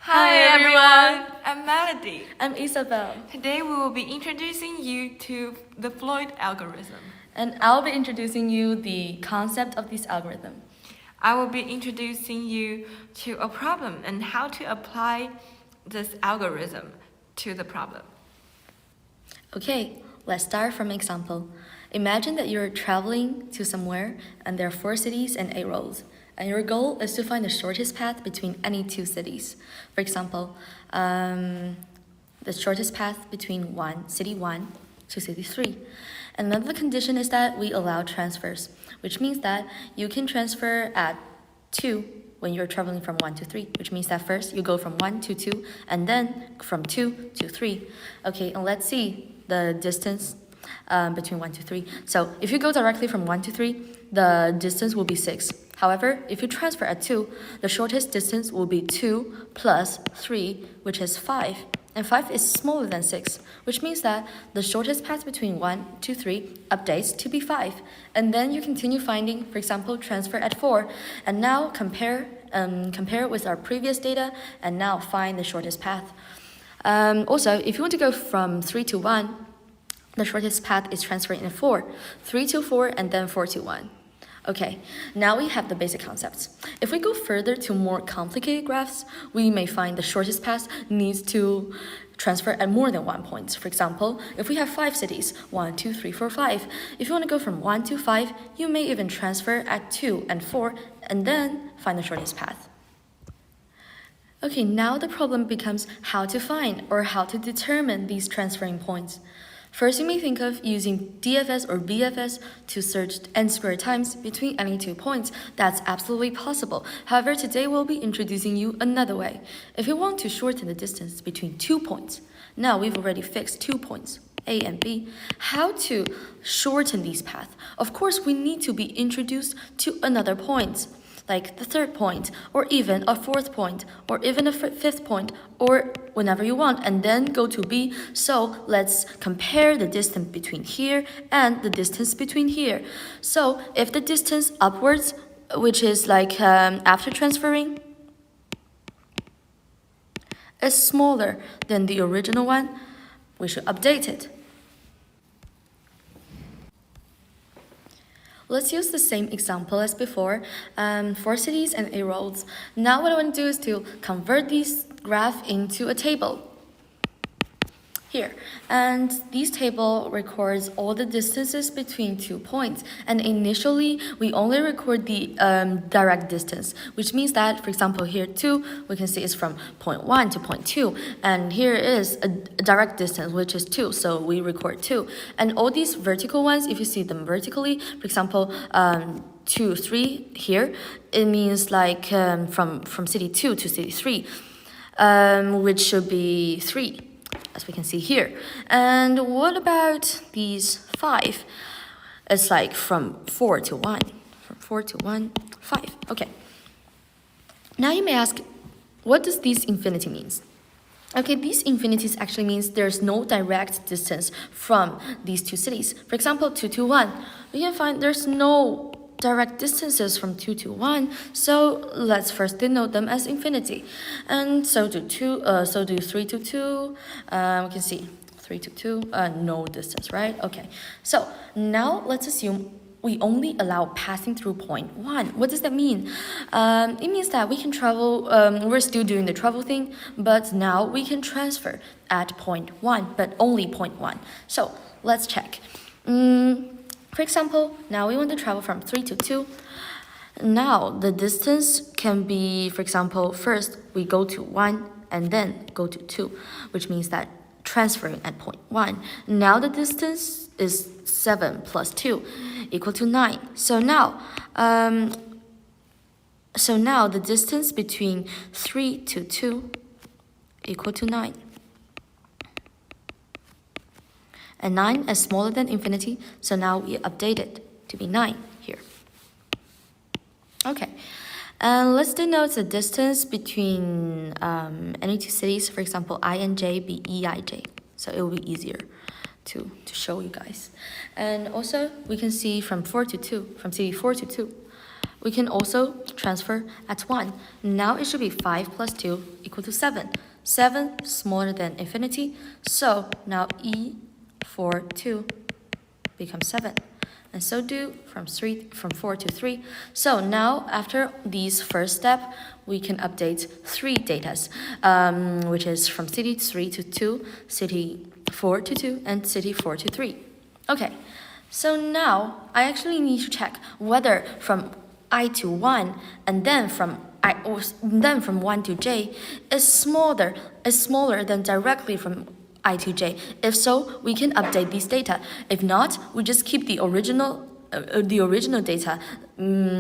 Hi everyone, I'm Melody. I'm Isabel. Today we will be introducing you to the Floyd algorithm. And I'll be introducing you the concept of this algorithm. I will be introducing you to a problem and how to apply this algorithm to the problem. Okay, let's start from an example. Imagine that you're traveling to somewhere and there are 4 cities and 8 roads. And your goal is to find the shortest path between any 2 cities. For example, the shortest path between city 1 to city 3. Another condition is that we allow transfers, which means that you can transfer at 2 when you're traveling from 1 to 3, which means that first you go from 1 to 2 and then from 2 to 3. Okay, and let's see the distance between 1 to 3. So if you go directly from 1 to 3, the distance will be 6. However, if you transfer at 2, the shortest distance will be 2 plus 3, which is 5. And 5 is smaller than 6, which means that the shortest path between 1 to 3 updates to be 5. And then you continue finding, for example, transfer at 4. And now compare it with our previous data and now find the shortest path. Also, if you want to go from 3 to 1, the shortest path is transferring in 4, 3 to 4, and then 4 to 1. Okay, now we have the basic concepts. If we go further to more complicated graphs, we may find the shortest path needs to transfer at more than 1 point. For example, if we have 5 cities, 1, 2, 3, 4, 5. If you want to go from 1 to 5, you may even transfer at 2 and 4, and then find the shortest path. Okay, now the problem becomes how to find or how to determine these transferring points. First, you may think of using DFS or BFS to search n-squared times between any 2 points. That's absolutely possible. However, today we'll be introducing you another way. If you want to shorten the distance between 2 points, now we've already fixed 2 points, A and B. How to shorten these paths? Of course, we need to be introduced to another point, like the 3rd point, or even a 4th point, or even a 5th point, or whenever you want, and then go to B. So let's compare the distance between here and the distance between here. So if the distance upwards, which is like after transferring, is smaller than the original one, we should update it. Let's use the same example as before, 4 cities and 8 roads. Now what I want to do is to convert this graph into a table here. And this table records all the distances between 2 points. And initially, we only record the direct distance, which means that, for example, here 2, we can see it's from point 1 to point 2. And here is a direct distance, which is 2, so we record 2. And all these vertical ones, if you see them vertically, for example, 2, 3 here, it means like from city 2 to city 3, which should be 3. As we can see here. And what about these 5? It's like from 4 to 1. From 4 to 1, 5. Okay. Now you may ask, what does this infinity means? Okay, these infinities actually means there's no direct distance from these 2 cities. For example, 2 to 1. We can find there's no direct distances from 2 to 1, so let's first denote them as infinity. And so do 3 to 2. We can see 3 to 2, no distance, right? Okay, so now let's assume we only allow passing through point 1. What does that mean? It means that we can travel, we're still doing the travel thing, but now we can transfer at point 1, but only point 1. So let's check. For example, now we want to travel from 3 to 2. Now the distance can be, for example, first we go to 1 and then go to 2, which means that transferring at point 1. Now the distance is 7 plus 2 equal to 9. So now the distance between 3 to 2 equal to 9. And 9 is smaller than infinity, so now we update it to be 9 here. Okay, and let's denote the distance between any 2 cities. For example, I and J be EIJ, so it will be easier to show you guys. And also, we can see from 4 to 2, from city 4 to 2, We can also transfer at 1. Now it should be 5 plus 2 equal to 7. 7 smaller than infinity, so now e for 2 becomes 7. And so do from 4 to 3. So now after these first step, we can update 3 datas, which is from city 3 to 2, city 4 to 2, and city 4 to 3. Okay, so now I actually need to check whether from I to 1 and then from 1 to j is smaller than directly from I to j. If so, we can update these data. If not, we just keep the original data,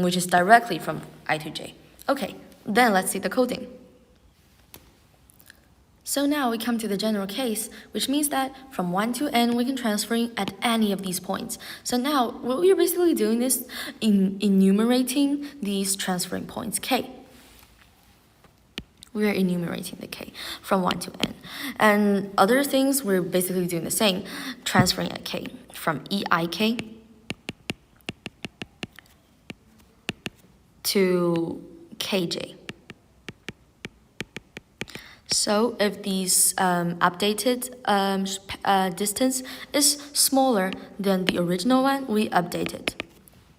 which is directly from I to j. Okay, then let's see the coding. So now we come to the general case, which means that from 1 to n, we can transfer at any of these points. So now what we're basically doing is enumerating these transferring points k. We are enumerating the k from 1 to n. And other things, we're basically doing the same, transferring at k from eik to kj. So if these updated distance is smaller than the original one, we update it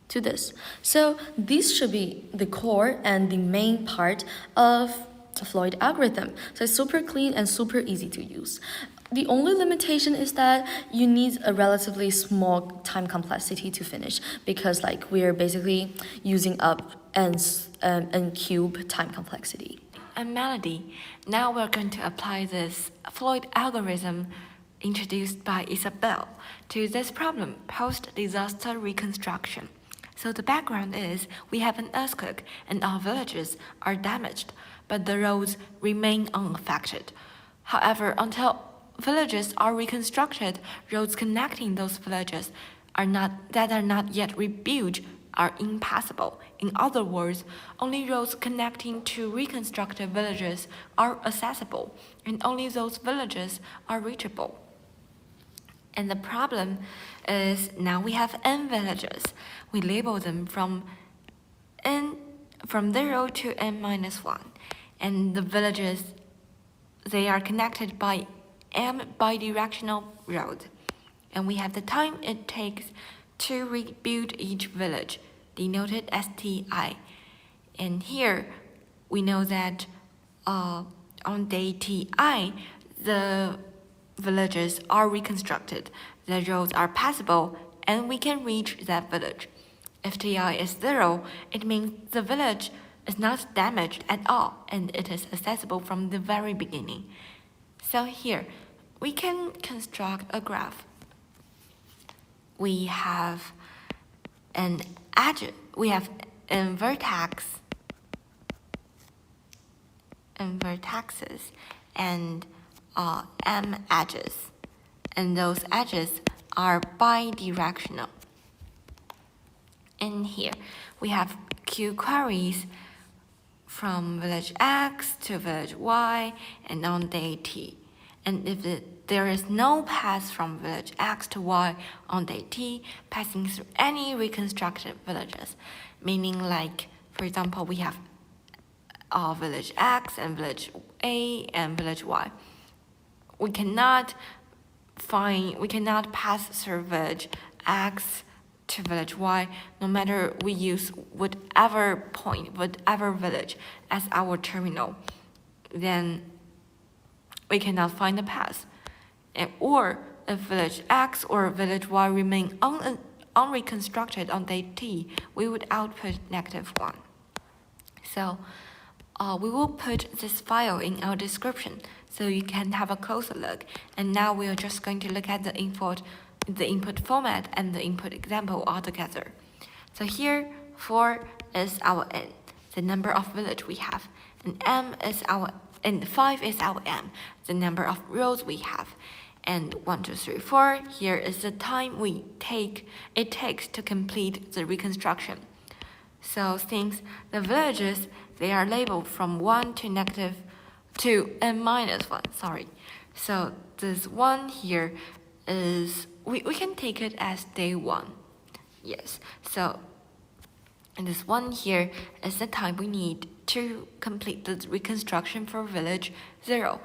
to this. So these should be the core and the main part of the Floyd algorithm. So it's super clean and super easy to use. The only limitation is that you need a relatively small time complexity to finish, because like we're basically using up n cube time complexity. And Melody, now we're going to apply this Floyd algorithm introduced by Isabel to this problem, post-disaster reconstruction. So the background is we have an earthquake and our villages are damaged, but the roads remain unaffected. However, until villages are reconstructed, roads connecting those villages are not yet rebuilt are impassable. In other words, only roads connecting to reconstructed villages are accessible, and only those villages are reachable. And the problem is now we have n villages. We label them from 0 to n minus 1. And the villages, they are connected by m bidirectional road. And we have the time it takes to rebuild each village, denoted as Ti. And here, we know that on day Ti, the villages are reconstructed, the roads are passable, and we can reach that village. If Ti is 0, it means the village is not damaged at all, and it is accessible from the very beginning. So here, we can construct a graph. We have an edge, we have a vertex and vertexes and m edges, and those edges are bidirectional. And here we have Q queries from village X to village Y and on day T. And if there is no path from village X to Y on day T passing through any reconstructed villages, meaning like, for example, we have village X and village A and village Y. We cannot pass through village X to village Y, no matter we use whatever point, whatever village as our terminal, then we cannot find the path. Or if village X or village Y remain unreconstructed on day T, we would output -1. So we will put this file in our description so you can have a closer look. And now we are just going to look at the input format and the input example all together. So here 4 is our n, the number of village we have, and 5 is our m, the number of rows we have. And 1, 2, 3, 4, here is the time it takes to complete the reconstruction. So since the villages, they are labeled from 1 to n minus 1, sorry. So this 1 here is, we can take it as day 1. Yes, so And this 1 here is the time we need to complete the reconstruction for village 0.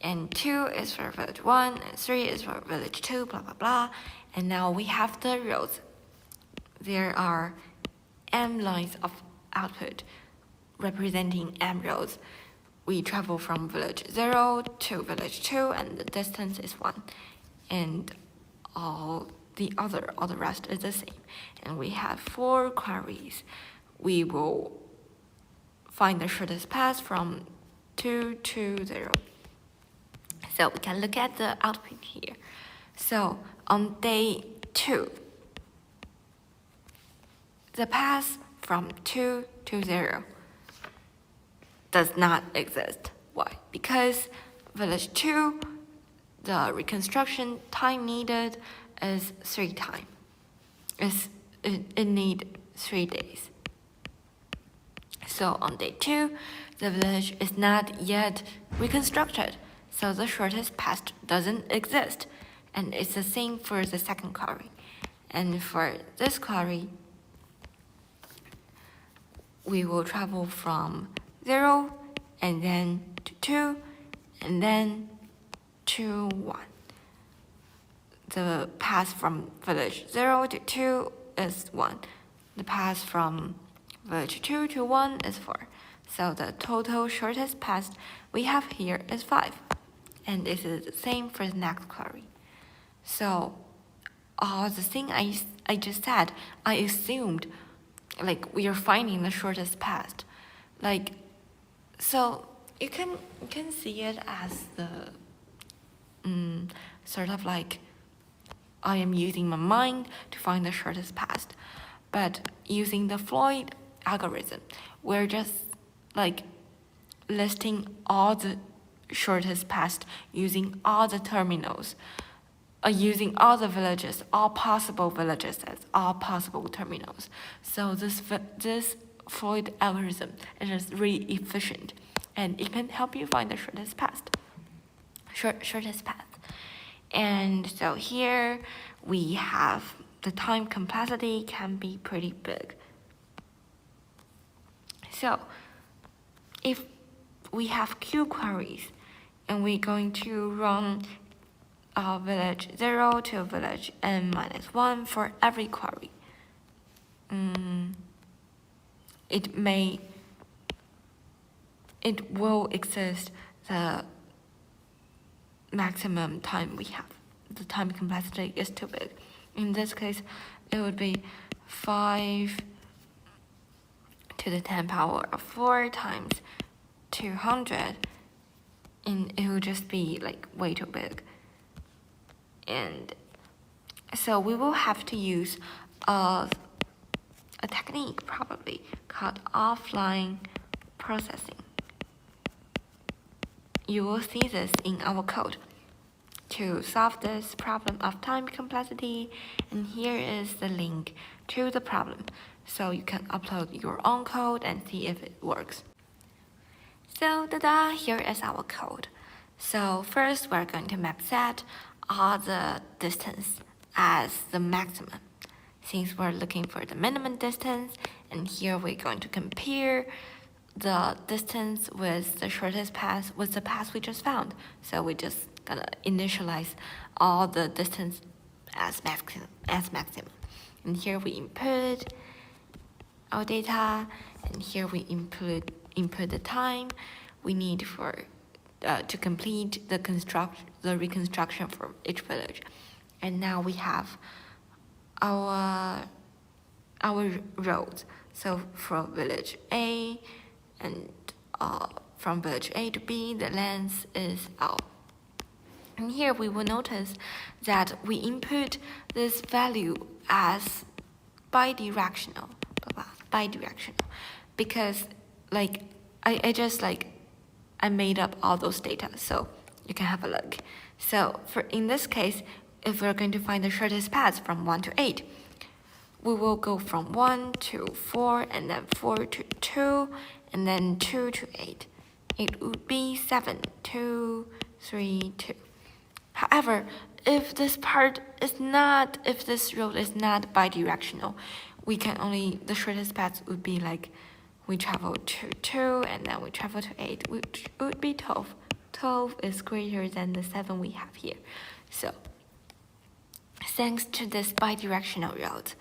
And 2 is for village 1, and 3 is for village 2, blah, blah, blah. And now we have the rows. There are m lines of output representing m rows. We travel from village 0 to village 2, and the distance is 1. And all the rest is the same. And we have 4 queries. We will find the shortest path from 2 to 0. So we can look at the output here. So on day 2, the path from 2 to 0 does not exist. Why? Because village 2, the reconstruction time needed is 3 times. It need 3 days. So on day 2, the village is not yet reconstructed, so the shortest path doesn't exist. And it's the same for the second query. And for this query, we will travel from 0 and then to 2 and then to 1. The path from village 0 to 2 is 1. The path from village 2 to 1 is 4. So the total shortest path we have here is 5. And this is the same for the next query. So all the thing I just said, I assumed like we are finding the shortest path. Like, so you can see it as the sort of like I am using my mind to find the shortest path. But using the Floyd algorithm, we're just like listing all the shortest path using all the terminals, using all the villages, all possible villages as all possible terminals. So this Floyd algorithm is just really efficient, and it can help you find the shortest path. Shortest path. And so here we have the time complexity can be pretty big. So if we have Q queries and we're going to run village 0 to village n-1 for every query, it will exist the maximum time we have. The time complexity is too big. In this case, it would be 5 to the 10 power of 4 times 200, and it would just be like way too big. And so we will have to use a technique probably called offline processing. You will see this in our code. To solve this problem of time complexity, and here is the link to the problem, so you can upload your own code and see if it works. So ta-da, here is our code. So first we're going to map set all the distance as the maximum, since we're looking for the minimum distance, and here we're going to compare the distance with the shortest path with the path we just found. So we just gonna initialize all the distance as maximum. And here we input our data, and here we input the time we need for to complete the reconstruction for each village. And now we have our roads. So from village A and from village A to B, the length is L. And here we will notice that we input this value as bidirectional, because like I made up all those data, so you can have a look. So in this case, if we're going to find the shortest path from 1 to 8, we will go from 1 to 4, and then 4 to 2, and then 2 to 8. It would be 7, 2, 3, 2. However, if this road is not bidirectional, the shortest path would be like we travel to 2 and then we travel to 8, which would be 12. 12 is greater than the 7 we have here. So thanks to this bidirectional route,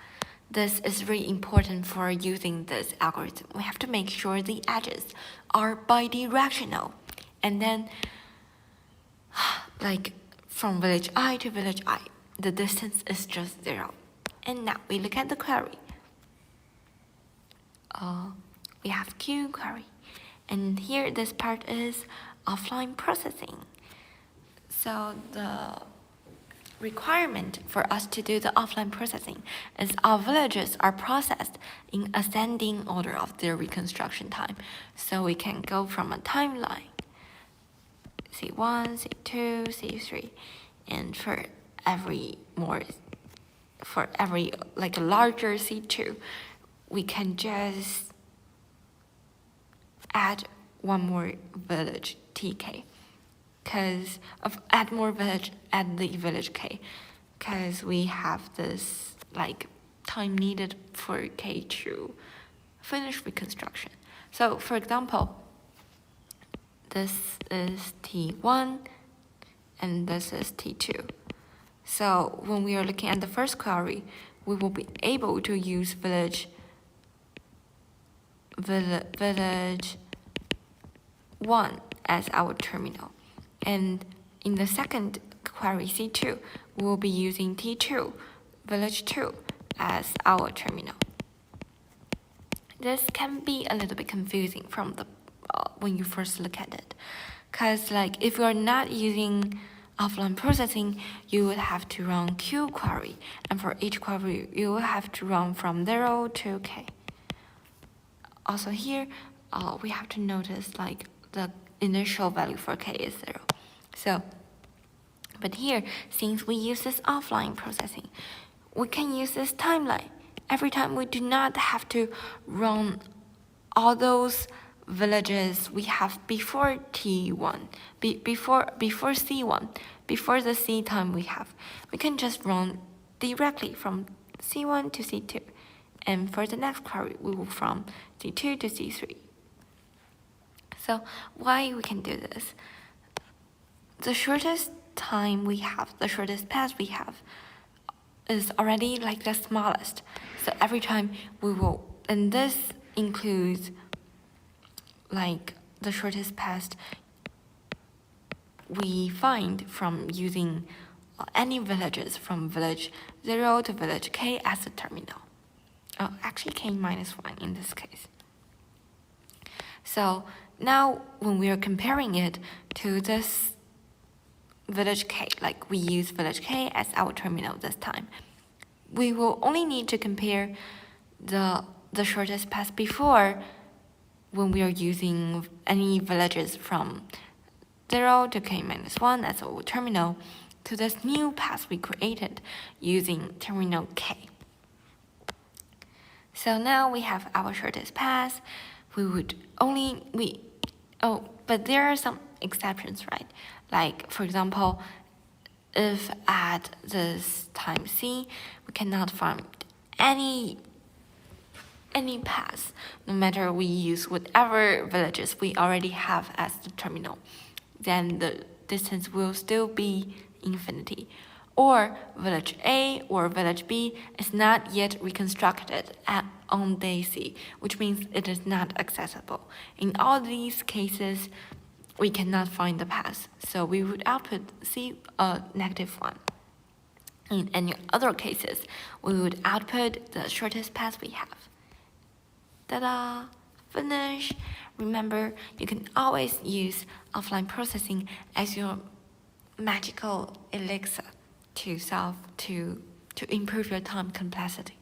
this is really important for using this algorithm. We have to make sure the edges are bidirectional. And then, like from village I to village I, the distance is just 0. And now we look at the query. We have Q query. And here this part is offline processing. So the requirement for us to do the offline processing is our villages are processed in ascending order of their reconstruction time. So we can go from a timeline, C1, C2, C3, and for every like a larger C2, we can just add one more village TK. Add more village at the village K, because we have this like time needed for K to finish reconstruction. So for example, this is T1 and this is T2. So when we are looking at the first query, we will be able to use village 1 as our terminal. And in the second query, C2, we will be using T2, village 2, as our terminal. This can be a little bit confusing from the when you first look at it, because like if you are not using offline processing, you would have to run Q query, and for each query, you will have to run from 0 to K. Also here, we have to notice like the initial value for K is 0. So, but here, since we use this offline processing, we can use this timeline. Every time we do not have to run all those villages we have before T1, before C1, before the C time we have. We can just run directly from C1 to C2. And for the next query, we will from C2 to C3. So why we can do this? The shortest time we have, the shortest path we have, is already like the smallest. So every time we will, and this includes like the shortest path we find from using any villages from village 0 to village K as a terminal. Oh, actually K minus 1 in this case. So now when we are comparing it to this village K, like we use village K as our terminal this time, we will only need to compare the shortest path before when we are using any villages from 0 to K minus 1 as our terminal to this new path we created using terminal K. So now we have our shortest path. But there are some exceptions, right? Like, for example, if at this time C, we cannot find any path, no matter we use whatever villages we already have as the terminal, then the distance will still be infinity. Or village A or village B is not yet reconstructed on day C, which means it is not accessible. In all these cases, we cannot find the path, so we would output C -1. In any other cases, we would output the shortest path we have. Ta-da! Finish! Remember, you can always use offline processing as your magical elixir to improve your time complexity.